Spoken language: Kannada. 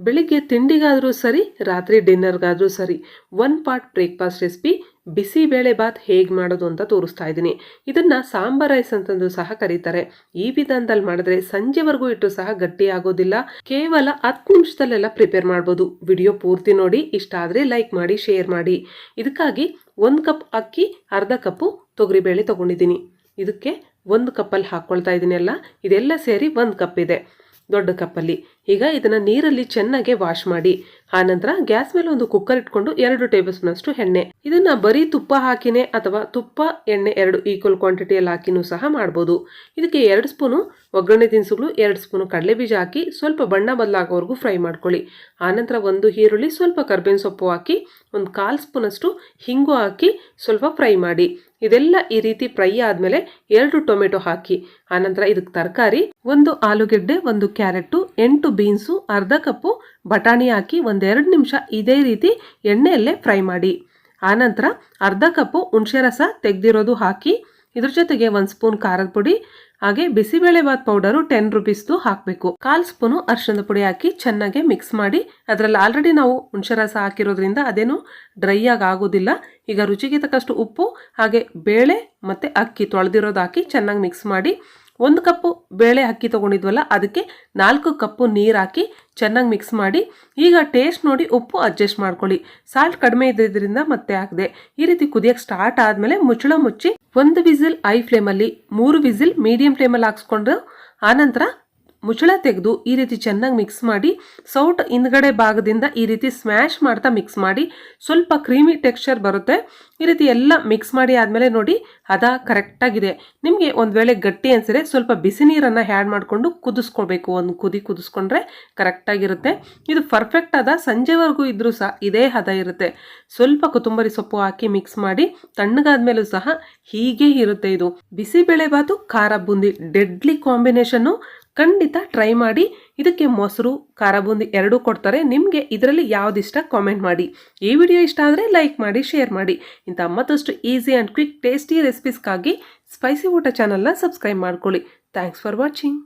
ಬೆಳಿಗ್ಗೆ ತಿಂಡಿಗಾದರೂ ಸರಿ, ರಾತ್ರಿ ಡಿನ್ನರ್ಗಾದರೂ ಸರಿ, one part breakfast recipe bisibele bath ಹೇಗೆ ಮಾಡೋದು ಅಂತ ತೋರಿಸ್ತಾ ಇದ್ದೀನಿ. ಇದನ್ನ ಸಾಂಬಾರ್ ರೈಸ್ ಅಂತಂದು ಸಹ ಕರೀತಾರೆ. ಈ ವಿಧಾನದಲ್ಲಿ ಮಾಡಿದ್ರೆ ಸಂಜೆವರೆಗೂ ಇಟ್ಟು ಸಹ ಗಟ್ಟಿ ಆಗೋದಿಲ್ಲ. ಕೇವಲ 10 ನಿಮಿಷದಲ್ಲೆಲ್ಲ ಪ್ರಿಪೇರ್ ಮಾಡ್ಬೋದು. ವಿಡಿಯೋ ಪೂರ್ತಿ ನೋಡಿ, ಇಷ್ಟ ಆದರೆ ಲೈಕ್ ಮಾಡಿ, ಶೇರ್ ಮಾಡಿ. ಇದಕ್ಕಾಗಿ 1 ಕಪ್ ಅಕ್ಕಿ, ಅರ್ಧ ಕಪ್ಪು ತೊಗರಿಬೇಳೆ ತಗೊಂಡಿದ್ದೀನಿ. ಇದಕ್ಕೆ 1 ಕಪ್ಪಲ್ಲಿ ಹಾಕ್ಕೊಳ್ತಾ ಇದ್ದೀನಿ. ಇದೆಲ್ಲ ಸೇರಿ 1 ಕಪ್ ಇದೆ, ದೊಡ್ಡ ಕಪ್ಪಲ್ಲಿ. ಈಗ ಇದನ್ನ ನೀರಲ್ಲಿ ಚೆನ್ನಾಗಿ ವಾಶ್ ಮಾಡಿ, ಆನಂತರ ಗ್ಯಾಸ್ ಮೇಲೆ ಒಂದು ಕುಕ್ಕರ್ ಇಟ್ಕೊಂಡು 2 ಟೇಬಲ್ ಸ್ಪೂನ್ ಅಷ್ಟು ಎಣ್ಣೆ. ಇದನ್ನ ಬರೀ ತುಪ್ಪ ಹಾಕಿನೇ ಅಥವಾ ತುಪ್ಪ ಎಣ್ಣೆ 2 ಈಕ್ವಲ್ ಕ್ವಾಂಟಿಟಿಯಲ್ಲಿ ಹಾಕಿನೂ ಸಹ ಮಾಡ್ಬೋದು. ಇದಕ್ಕೆ 2 ಸ್ಪೂನು ಒಗ್ಗರಣೆ ದಿನಸುಗಳು, 2 ಸ್ಪೂನು ಕಡಲೆ ಬೀಜ ಹಾಕಿ ಸ್ವಲ್ಪ ಬಣ್ಣ ಬದಲಾಗೋವರೆಗೂ ಫ್ರೈ ಮಾಡ್ಕೊಳ್ಳಿ. ಆನಂತರ 1 ಈರುಳ್ಳಿ, ಸ್ವಲ್ಪ ಕರ್ಬೇವಿನ ಸೊಪ್ಪು ಹಾಕಿ 1/4 ಸ್ಪೂನ್ ಅಷ್ಟು ಹಿಂಗು ಹಾಕಿ ಸ್ವಲ್ಪ ಫ್ರೈ ಮಾಡಿ. ಇದೆಲ್ಲ ಈ ರೀತಿ ಫ್ರೈ ಆದ್ಮೇಲೆ 2 ಟೊಮೆಟೊ ಹಾಕಿ. ಆನಂತರ ಇದಕ್ಕೆ ತರಕಾರಿ 1 ಆಲೂಗೆಡ್ಡೆ, 1 ಕ್ಯಾರೆಟ್, 8 ಬೀನ್ಸು, ಅರ್ಧ ಕಪ್ಪು ಬಟಾಣಿ ಹಾಕಿ 1-2 ನಿಮಿಷ ಇದೇ ರೀತಿ ಎಣ್ಣೆಯಲ್ಲೇ ಫ್ರೈ ಮಾಡಿ. ಆನಂತರ ಅರ್ಧ ಕಪ್ಪು ಹುಣಸೆ ರಸ ತೆಗೆದಿರೋದು ಹಾಕಿ, ಇದ್ರ ಜೊತೆಗೆ 1 ಸ್ಪೂನ್ ಖಾರದ ಪುಡಿ, ಹಾಗೆ ಬಿಸಿಬೇಳೆ ಬಾತ್ ಪೌಡರು 10 ರುಪೀಸ್ದು ಹಾಕಬೇಕು. 1/4 ಸ್ಪೂನು ಅರಿಶಿಣದ ಪುಡಿ ಹಾಕಿ ಚೆನ್ನಾಗಿ ಮಿಕ್ಸ್ ಮಾಡಿ. ಅದರಲ್ಲಿ ಆಲ್ರೆಡಿ ನಾವು ಹುಣಸೆ ರಸ ಹಾಕಿರೋದ್ರಿಂದ ಅದೇನು ಡ್ರೈ ಆಗೋದಿಲ್ಲ. ಈಗ ರುಚಿಗೆ ತಕ್ಕಷ್ಟು ಉಪ್ಪು, ಹಾಗೆ ಬೇಳೆ ಮತ್ತೆ ಅಕ್ಕಿ ತೊಳೆದಿರೋದು ಹಾಕಿ ಚೆನ್ನಾಗಿ ಮಿಕ್ಸ್ ಮಾಡಿ. 1 ಕಪ್ಪು ಬೇಳೆ ಅಕ್ಕಿ ತೊಗೊಂಡಿದ್ವಲ್ಲ, ಅದಕ್ಕೆ 4 ಕಪ್ಪು ನೀರು ಹಾಕಿ ಚೆನ್ನಾಗಿ ಮಿಕ್ಸ್ ಮಾಡಿ. ಈಗ ಟೇಸ್ಟ್ ನೋಡಿ ಉಪ್ಪು ಅಡ್ಜಸ್ಟ್ ಮಾಡ್ಕೊಳ್ಳಿ. ಸಾಲ್ಟ್ ಕಡಿಮೆ ಇದ್ದಿದ್ದರಿಂದ ಮತ್ತೆ ಹಾಕಿದೆ. ಈ ರೀತಿ ಕುದಿಯಕ್ಕೆ ಸ್ಟಾರ್ಟ್ ಆದಮೇಲೆ ಮುಚ್ಚಳ ಮುಚ್ಚಿ 1 ವಿಸಿಲ್ ಹೈ ಫ್ಲೇಮಲ್ಲಿ, 3 ವಿಸಿಲ್ ಮೀಡಿಯಂ ಫ್ಲೇಮಲ್ಲಿ ಹಾಕ್ಸ್ಕೊಂಡು, ಆನಂತರ ಮುಚ್ಚಳ ತೆಗೆದು ಈ ರೀತಿ ಚೆನ್ನಾಗಿ ಮಿಕ್ಸ್ ಮಾಡಿ. ಸೌಟ್ ಹಿಂದ್ಗಡೆ ಭಾಗದಿಂದ ಈ ರೀತಿ ಸ್ಮ್ಯಾಶ್ ಮಾಡ್ತಾ ಮಿಕ್ಸ್ ಮಾಡಿ. ಸ್ವಲ್ಪ ಕ್ರೀಮಿ ಟೆಕ್ಸ್ಚರ್ ಬರುತ್ತೆ. ಈ ರೀತಿ ಎಲ್ಲ ಮಿಕ್ಸ್ ಮಾಡಿ ಆದಮೇಲೆ ನೋಡಿ ಹದ ಕರೆಕ್ಟಾಗಿದೆ. ನಿಮಗೆ ಒಂದು ವೇಳೆ ಗಟ್ಟಿ ಅನಿಸಿದ್ರೆ ಸ್ವಲ್ಪ ಬಿಸಿ ನೀರನ್ನು ಆ್ಯಡ್ ಮಾಡಿಕೊಂಡು ಕುದಿಸ್ಕೊಳ್ಬೇಕು. 1 ಕುದಿ ಕುದಿಸ್ಕೊಂಡ್ರೆ ಕರೆಕ್ಟಾಗಿರುತ್ತೆ. ಇದು ಪರ್ಫೆಕ್ಟ್ ಹದ, ಸಂಜೆವರೆಗೂ ಇದ್ರೂ ಸಹ ಇದೇ ಹದ ಇರುತ್ತೆ. ಸ್ವಲ್ಪ ಕೊತ್ತಂಬರಿ ಸೊಪ್ಪು ಹಾಕಿ ಮಿಕ್ಸ್ ಮಾಡಿ. ತಣ್ಣಗಾದ್ಮೇಲೂ ಸಹ ಹೀಗೆ ಇರುತ್ತೆ. ಇದು ಬಿಸಿಬೇಳೆ ಬಾತು ಖಾರ ಬೂಂದಿ ಡೆಡ್ಲಿ ಕಾಂಬಿನೇಷನ್ನು. ಖಂಡಿತ ಟ್ರೈ ಮಾಡಿ. ಇದಕ್ಕೆ ಮೊಸರು, ಖಾರ ಬೂಂದಿ 2 ಕೊಡ್ತಾರೆ. ನಿಮಗೆ ಇದರಲ್ಲಿ ಯಾವುದಿಷ್ಟ ಕಾಮೆಂಟ್ ಮಾಡಿ. ಈ ವಿಡಿಯೋ ಇಷ್ಟ ಆದರೆ ಲೈಕ್ ಮಾಡಿ, ಶೇರ್ ಮಾಡಿ. ಇಂಥ ಮತ್ತಷ್ಟು ಈಸಿ ಆ್ಯಂಡ್ ಕ್ವಿಕ್ ಟೇಸ್ಟಿ ರೆಸಿಪೀಸ್ಗಾಗಿ ಸ್ಪೈಸಿ ಊಟ ಚಾನಲ್ನ ಸಬ್ಸ್ಕ್ರೈಬ್ ಮಾಡ್ಕೊಳ್ಳಿ. Thanks for watching.